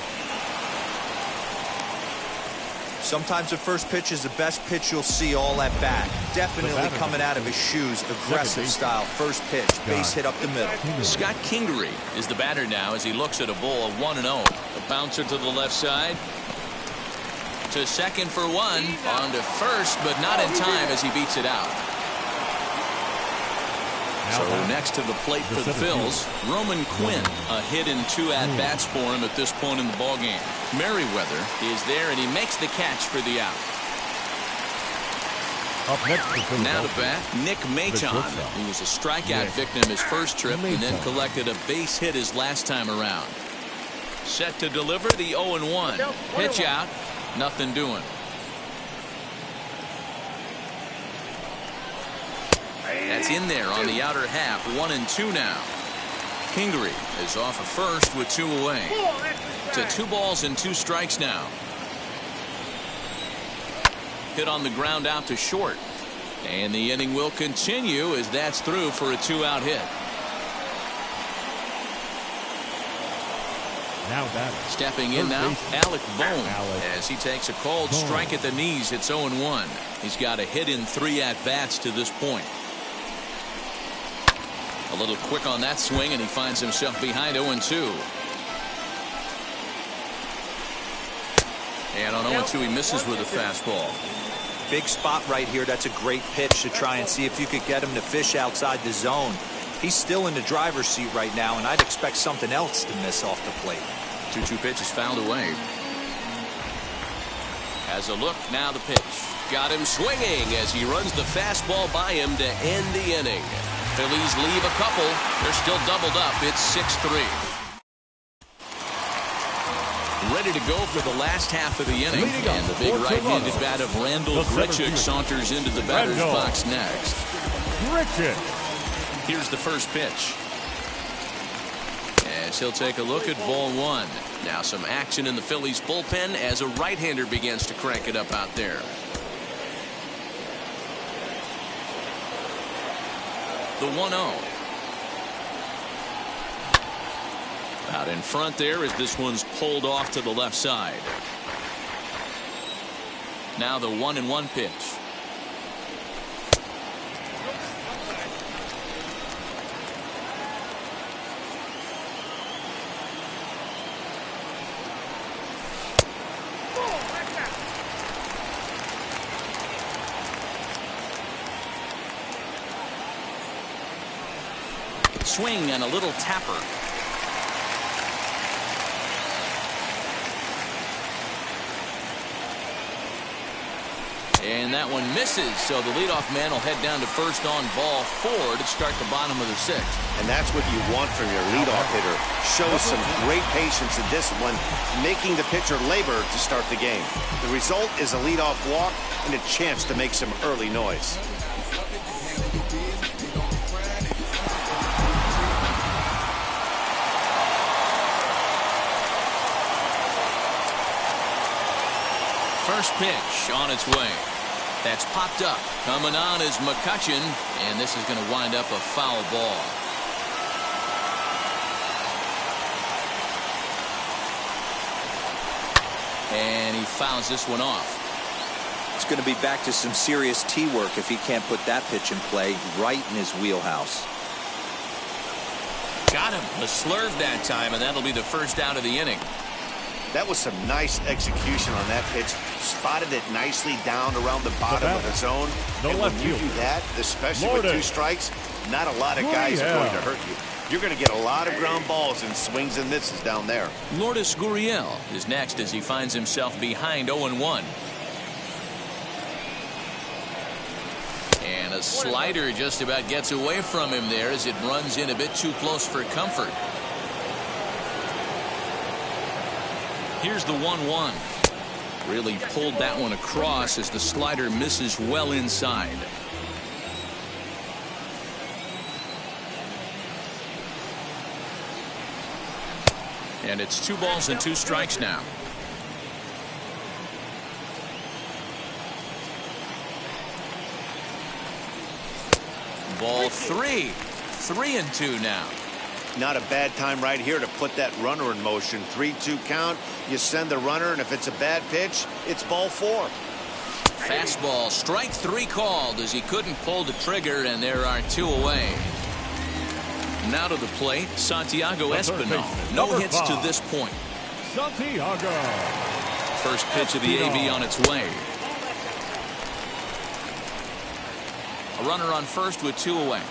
Speaker 5: Sometimes the first pitch is the best pitch you'll see all at bat. Definitely coming out of his shoes, aggressive style. First pitch, base hit up the middle.
Speaker 2: Scott Kingery is the batter now as he looks at a ball of 1-0. A bouncer to the left side. To second for 1. On to first, but not in time as he beats it out. So next to the plate for the Phils, Roman Quinn, a hit in 2 at-bats for him at this point in the ballgame. Merriweather is there, and he makes the catch for the out.
Speaker 4: Up next for
Speaker 2: Now to bat, Nick Maton, who was a strikeout victim his first trip and then collected a base hit his last time around. Set to deliver the 0-1. Pitch out, nothing doing. That's in there on the outer half. 1-2 now. Kingery is off of first with 2 away. To 2 balls and 2 strikes now. Hit on the ground out to short. And the inning will continue as that's through for a 2-out hit.
Speaker 4: Now batting.
Speaker 2: Stepping in now, Alec Bohm, as he takes a cold strike at the knees. It's 0-1. He's got a hit in 3 at-bats to this point. A little quick on that swing, and he finds himself behind 0-2. And on 0-2, he misses with a fastball.
Speaker 5: Big spot right here. That's a great pitch to try and see if you could get him to fish outside the zone. He's still in the driver's seat right now, and I'd expect something else to miss off the plate.
Speaker 2: 2-2 pitch is fouled away. Has a look, now the pitch.
Speaker 6: Got him swinging as he runs the fastball by him to end the inning. Phillies leave a couple. They're still doubled up. It's 6-3.
Speaker 2: Ready to go for the last half of the inning. And the big right-handed bat of Randall Grichuk saunters into the batter's box next.
Speaker 4: Grichuk.
Speaker 2: Here's the first pitch. As he'll take a look at ball 1. Now some action in the Phillies bullpen as a right-hander begins to crank it up out there. The 1-0. Out in front there as this one's pulled off to the left side. Now the 1-1 pitch. Swing and a little tapper. And that one misses, so the leadoff man will head down to first on ball 4 to start the bottom of the 6th.
Speaker 3: And that's what you want from your leadoff hitter. Shows some great patience and discipline, making the pitcher labor to start the game. The result is a leadoff walk and a chance to make some early noise.
Speaker 2: First pitch on its way. That's popped up. Coming on is McCutchen, and this is going to wind up a foul ball. And he fouls this one off.
Speaker 5: It's going to be back to some serious tee work if he can't put that pitch in play right in his wheelhouse.
Speaker 2: Got him. A slurve that time, and that'll be the first out of the inning.
Speaker 3: That was some nice execution on that pitch. Spotted it nicely down around the bottom of the zone. And when you do that, especially with 2 strikes, not a lot of guys are going to hurt you. You're going to get a lot of ground balls and swings and misses down there.
Speaker 2: Lourdes Gurriel is next as he finds himself behind 0-1. And a slider just about gets away from him there as it runs in a bit too close for comfort. Here's the 1-1. Really pulled that one across as the slider misses well inside. And it's 2 balls and 2 strikes now. Ball 3. 3-2 now.
Speaker 3: Not a bad time right here to put that runner in motion. 3-2 count. You send the runner, and if it's a bad pitch, it's ball 4.
Speaker 2: Fastball, strike 3 called as he couldn't pull the trigger, and there are 2 away. Now to the plate, Santiago Espinal. No hits to this point.
Speaker 4: Santiago.
Speaker 2: First pitch of the AV on its way. A runner on first with 2 away.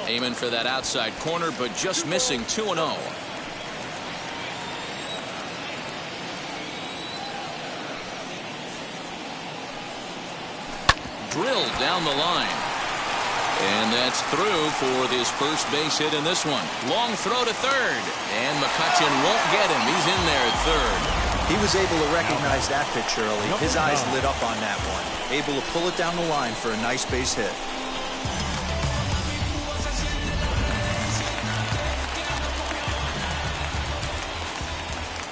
Speaker 2: Aiming for that outside corner, but just missing. 2-0. drilled down the line. And that's through for this first base hit in this one. Long throw to third. And McCutchen won't get him. He's in there at third.
Speaker 5: He was able to recognize that pitch early. His eyes lit up on that one. Able to pull it down the line for a nice base hit.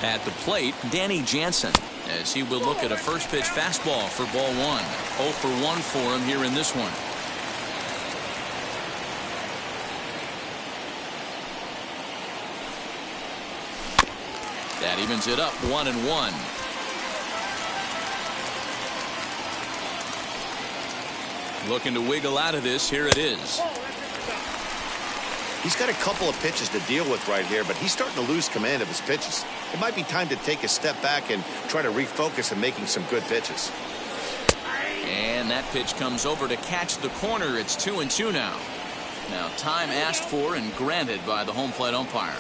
Speaker 2: At the plate, Danny Jansen, as he will look at a first pitch fastball for ball one. 0 for 1 for him here in this one. That evens it up 1-1. Looking to wiggle out of this. Here it is.
Speaker 3: He's got a couple of pitches to deal with right here, but he's starting to lose command of his pitches. It might be time to take a step back and try to refocus on making some good pitches.
Speaker 2: And that pitch comes over to catch the corner. It's 2-2 now. Now time asked for and granted by the home plate umpire.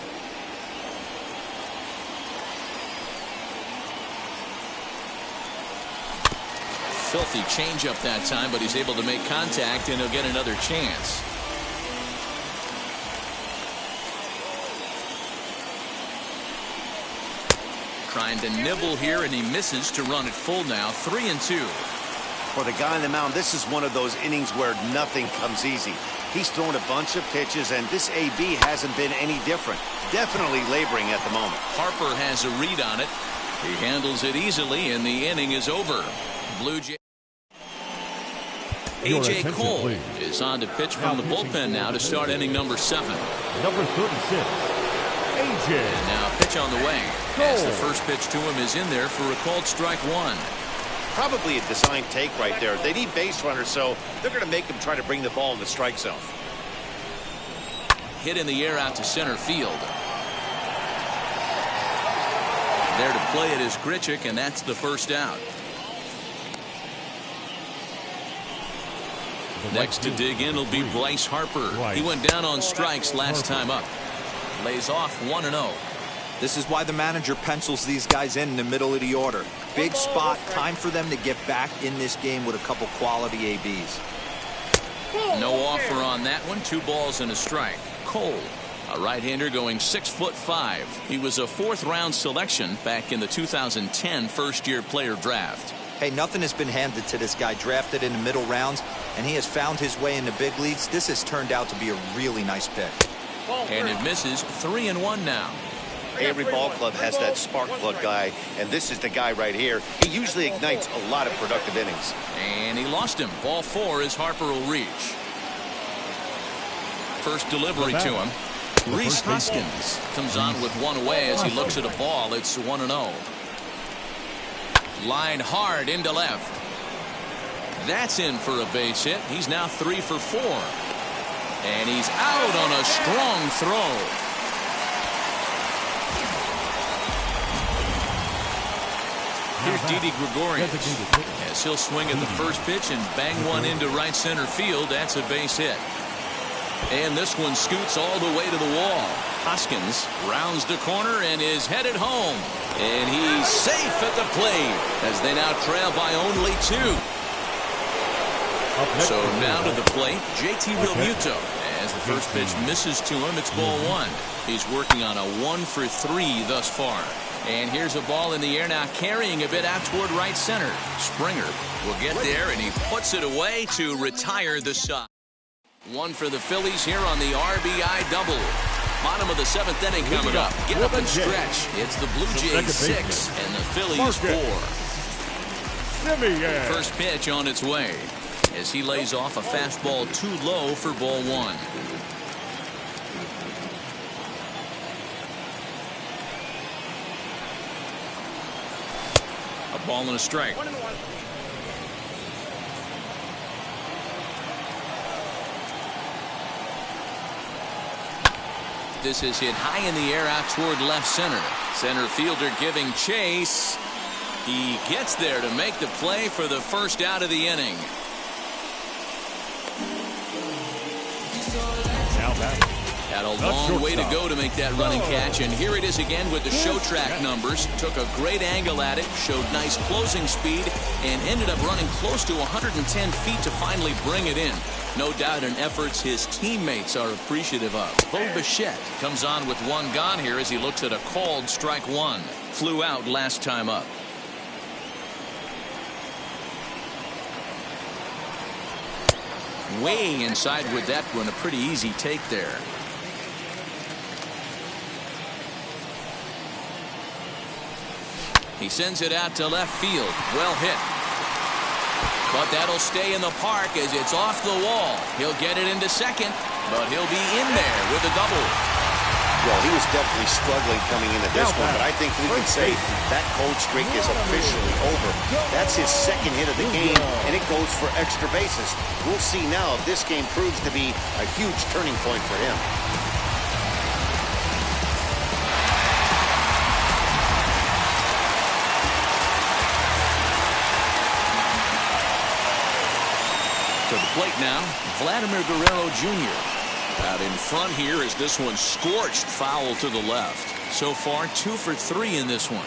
Speaker 2: Filthy changeup that time, but he's able to make contact and he'll get another chance. Trying to nibble here, and he misses to run it full now. 3-2.
Speaker 3: For the guy on the mound, this is one of those innings where nothing comes easy. He's thrown a bunch of pitches, and this AB hasn't been any different. Definitely laboring at the moment.
Speaker 2: Harper has a read on it. He handles it easily, and the inning is over. Blue Jay. A.J. Cole is on to pitch from the bullpen now to start inning number 7.
Speaker 4: Number 36, A.J.
Speaker 2: And now pitch on the way. As the first pitch to him is in there for a called strike one.
Speaker 3: Probably a design take right there. They need base runners, so they're going to make him try to bring the ball in the strike zone.
Speaker 2: Hit in the air out to center field. There to play it is Grichuk, and that's the first out. Next to dig in will be Bryce Harper. He went down on strikes last time up. Lays off 1-0.
Speaker 5: This is why the manager pencils these guys in the middle of the order. Big spot, time for them to get back in this game with a couple quality ABs.
Speaker 2: No offer on that one. 2 balls and a strike. Cole, a right-hander going 6'5". He was a 4th-round selection back in the 2010 first-year player draft.
Speaker 5: Hey, nothing has been handed to this guy. Drafted in the middle rounds, and he has found his way in the big leagues. This has turned out to be a really nice pick.
Speaker 2: And it misses. 3-1 now.
Speaker 3: Every ball club has that spark plug guy, and this is the guy right here. He usually ignites a lot of productive innings.
Speaker 2: And he lost him. Ball 4 as Harper will reach. First delivery to him. Rhys Hoskins comes on with one away as he looks at a ball. It's 1-0. Line hard into left. That's in for a base hit. He's now 3 for 4. And he's out on a strong throw. Here's Didi Gregorius as he'll swing at the first pitch and bang one into right center field. That's a base hit. And this one scoots all the way to the wall. Hoskins rounds the corner and is headed home. And he's safe at the plate as they now trail by only 2. So now to the plate, JT Realmuto. As the first pitch misses to him, it's ball 1. He's working on a 1 for 3 thus far. And here's a ball in the air now, carrying a bit out toward right center. Springer will get there, and he puts it away to retire the side. 1 for the Phillies here on the RBI double. Bottom of the 7th inning coming up. Get up and stretch. It's the Blue Jays 6 and the Phillies 4. First pitch on its way as he lays off a fastball too low for ball 1. A ball and a strike. This is hit high in the air out toward left center. Center fielder giving chase. He gets there to make the play for the first out of the inning. Had a long way to go to make that running catch, and here it is again with the show track numbers. Took a great angle at it, showed nice closing speed, and ended up running close to 110 feet to finally bring it in. No doubt in efforts his teammates are appreciative of. Bo Bichette comes on with one gone here as he looks at a called strike one. Flew out last time up. Way inside with that one. A pretty easy take there. He sends it out to left field. Well hit. But that'll stay in the park as it's off the wall. He'll get it into second, but he'll be in there with a double.
Speaker 3: Well, he was definitely struggling coming into this one, but I think we can say that cold streak is officially over. That's his second hit of the game, and it goes for extra bases. We'll see now if this game proves to be a huge turning point for him.
Speaker 2: To the plate now, Vladimir Guerrero Jr. Out in front here as this one scorched foul to the left. So far 2 for 3 in this one.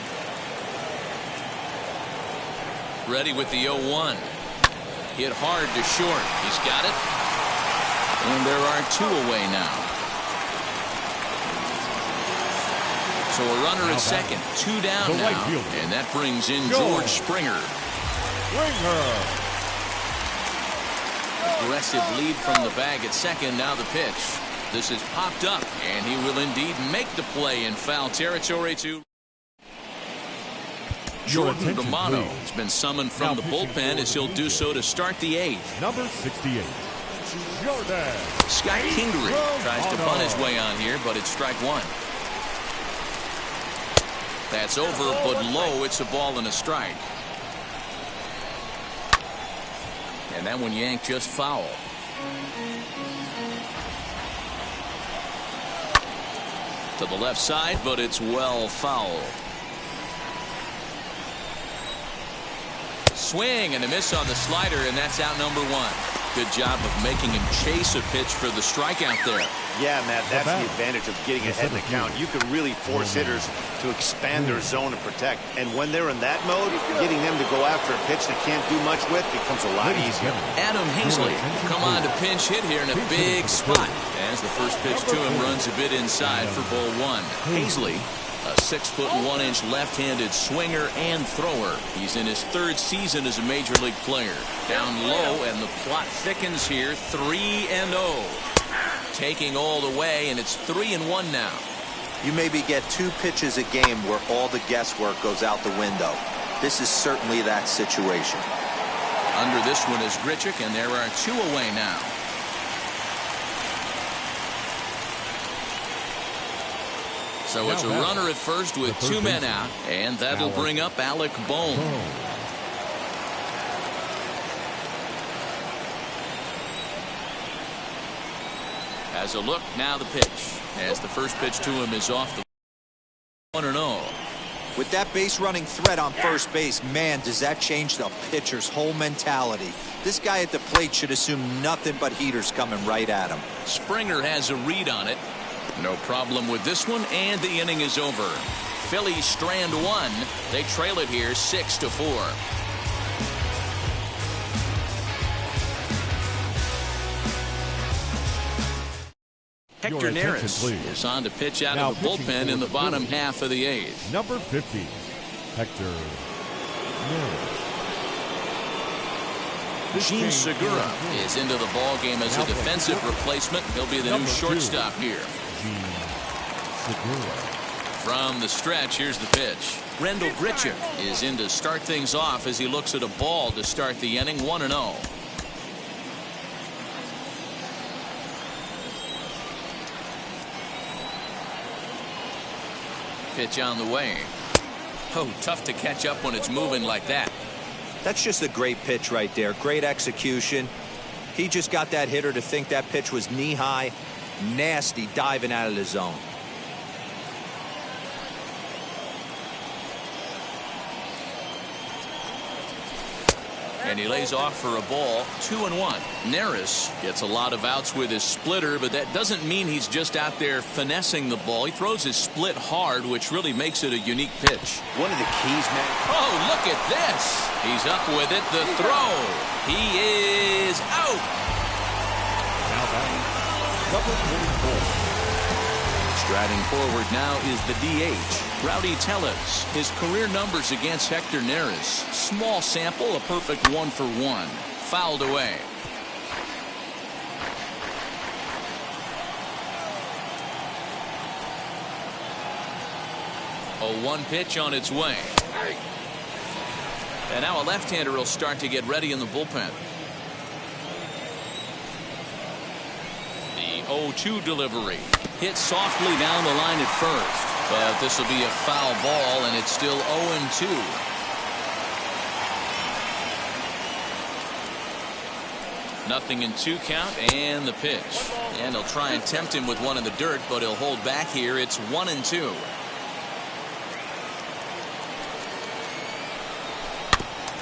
Speaker 2: Ready with the 0-1. Hit hard to short. He's got it. And there are 2 away now. So a runner at second. 2 down now. And that brings in George Springer. Aggressive lead from the bag at second. Now the pitch. This is popped up, and he will indeed make the play in foul territory to Jordan Romano. Has been summoned from the bullpen as he'll do so to start the 8th.
Speaker 4: Number 68, Jordan.
Speaker 2: Scott Kingery tries to bunt his way on here, but it's strike one. That's over, but low. It's a ball and a strike. And that one yanked just foul. To the left side, but it's well foul. Swing and a miss on the slider, and that's out number 1. Good job of making him chase a pitch for the strikeout there.
Speaker 3: Yeah, Matt, that's the advantage of getting ahead in the count. You can really force hitters to expand their zone and protect. And when they're in that mode, getting them to go after a pitch they can't do much with becomes a lot easier.
Speaker 2: Adam Hazley come on to pinch hit here in a big spot. As the first pitch to him runs a bit inside for ball 1. Hazley, a 6'1" left-handed swinger and thrower. He's in his 3rd season as a major league player. Down low, and the plot thickens here. 3-0. Taking all the way, and it's 3-1 now.
Speaker 5: You maybe get 2 pitches a game where all the guesswork goes out the window. This is certainly that situation.
Speaker 2: Under this one is Grichuk, and there are 2 away now. So it's a runner at first with 2 men out, and that'll bring up Alec Bohm. As a look, now the pitch. As the first pitch to him is off the 1-0.
Speaker 5: With that base running threat on first base, man, does that change the pitcher's whole mentality. This guy at the plate should assume nothing but heaters coming right at him.
Speaker 2: Springer has a read on it. No problem with this one, and the inning is over. Phillies strand 1. They trail it here 6-4. Hector Neris is on to pitch out of the bullpen in the bottom half of the 8th.
Speaker 4: Number 50, Hector Neris.
Speaker 2: Gene Segura is into the ball game as a defensive replacement. He'll be the new shortstop here. From the stretch, here's the pitch. Rendell Grichuk is in to start things off as he looks at a ball to start the inning. 1-0. Pitch on the way. Oh, tough to catch up when it's moving like that.
Speaker 5: That's just a great pitch right there. Great execution. He just got that hitter to think that pitch was knee-high. Nasty diving out of the zone.
Speaker 2: And he lays off for a ball, 2-1. Neris gets a lot of outs with his splitter, but that doesn't mean he's just out there finessing the ball. He throws his split hard, which really makes it a unique pitch.
Speaker 3: One of the keys, man.
Speaker 2: Oh, look at this. He's up with it. The throw. He is out.
Speaker 4: Now batting, number 44.
Speaker 2: Striding forward now is the DH, Rowdy Tellez. His career numbers against Hector Neris. Small sample, a perfect 1-for-1. Fouled away. A 1 pitch on its way. And now a left-hander will start to get ready in the bullpen. The 0-2 delivery. Hit softly down the line at first. But this will be a foul ball, and it's still 0-2. Nothing in 2 count, and the pitch. And he'll try and tempt him with one in the dirt, but he'll hold back here. It's 1-2.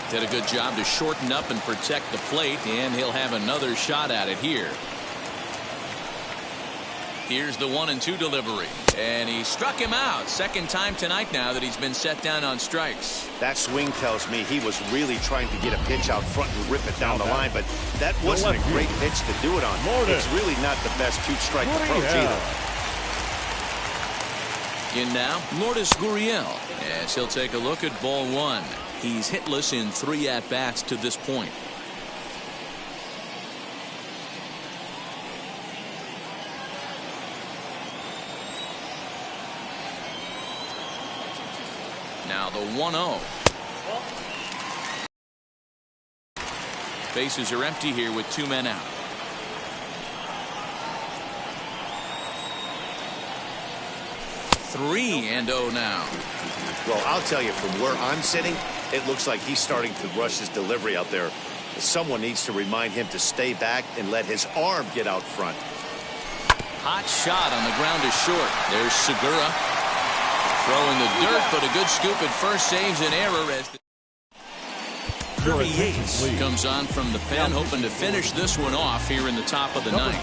Speaker 2: Did a good job to shorten up and protect the plate, and he'll have another shot at it here. Here's the 1-2 delivery, and he struck him out. Second time tonight now that he's been set down on strikes.
Speaker 3: That swing tells me he was really trying to get a pitch out front and rip it down the line, but that wasn't a great pitch to do it on. It's really not the best 2-strike approach either.
Speaker 2: In now, Lourdes Gurriel, as he'll take a look at ball 1. He's hitless in 3 at-bats to this point. Now the 1-0. Bases are empty here with 2 men out. Three and 0 now.
Speaker 3: Well, I'll tell you, from where I'm sitting, it looks like he's starting to rush his delivery out there. Someone needs to remind him to stay back and let his arm get out front.
Speaker 2: Hot shot on the ground is short. There's Segura. Throwing the dirt, but a good scoop at first saves an error as the 38 comes on from the pen, hoping to finish this one off here in the top of the ninth.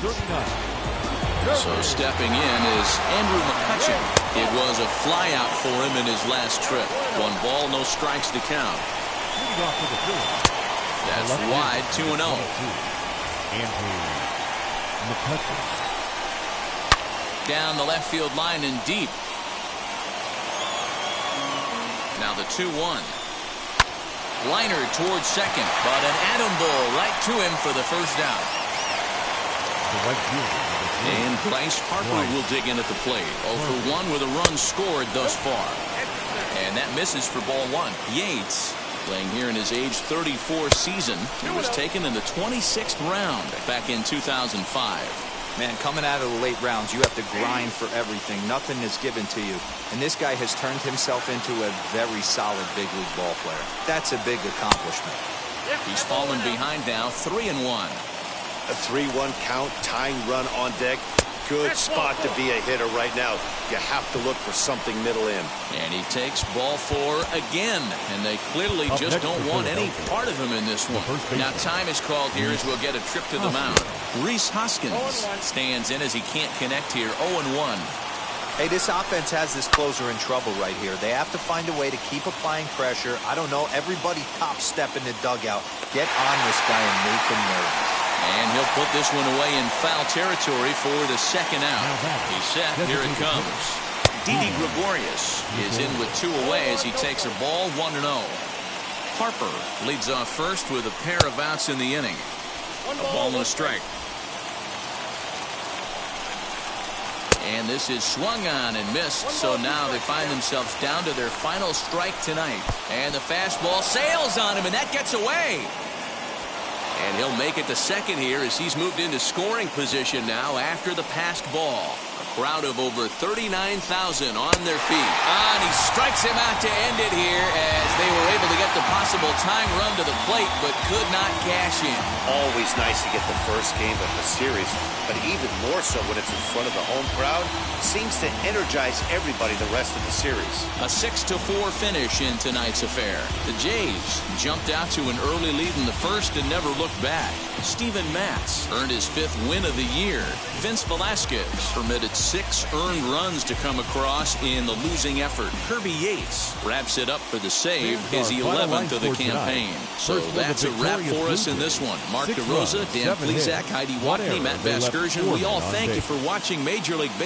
Speaker 2: So stepping in is Andrew McCutcheon. It was a flyout for him in his last trip. 1 ball, no strikes to count. That's wide, 2-0.
Speaker 4: Andrew McCutcheon.
Speaker 2: Down the left field line and deep. Now the 2-1. Liner towards second, but an atom ball right to him for the first out. And Bryce Harper will dig in at the plate. 0-for-1 with a run scored thus far. And that misses for ball 1. Yates, playing here in his age 34 season. He was taken in the 26th round back in 2005.
Speaker 5: Man, coming out of the late rounds, you have to grind for everything. Nothing is given to you. And this guy has turned himself into a very solid big league ball player. That's a big accomplishment.
Speaker 2: He's fallen behind now, 3-1.
Speaker 3: A 3-1 count, tying run on deck. Good spot to be a hitter right now. You have to look for something middle in.
Speaker 2: And he takes ball 4 again. And they clearly just don't want any part of him in this one. Now time is called here as we'll get a trip to the mound. Rhys Hoskins stands in as he can't connect here. 0-1.
Speaker 5: Hey, this offense has this closer in trouble right here. They have to find a way to keep applying pressure. I don't know, everybody top step in the dugout. Get on this guy and make him nervous.
Speaker 2: And he'll put this one away in foul territory for the second out. He's set. Here it comes. Didi Gregorius is in with 2 away as he takes a ball, 1-0. Harper leads off first with a pair of outs in the inning. A ball and a strike. And this is swung on and missed, so now they find themselves down to their final strike tonight. And the fastball sails on him, and that gets away. And he'll make it to second here as he's moved into scoring position now after the passed ball. A crowd of over 39,000 on their feet. And he strikes him out to end it here as they were able to get the possible tying run to the plate but could not cash in.
Speaker 3: Always nice to get the first game of the series, but even more so when it's in front of the home crowd. seems to energize everybody the rest of the series.
Speaker 2: A 6-4 finish in tonight's affair. The Jays jumped out to an early lead in the first and never looked back. Steven Matz earned his 5th win of the year. Vince Velasquez permitted 6 earned runs to come across in the losing effort. Kirby Yates wraps it up for the save, his 11th of the campaign. So that's a wrap for us in this one. Mark DeRosa, Dan Plesac, Heidi Watney, Matt Vasgersian, we all thank you for watching Major League Baseball.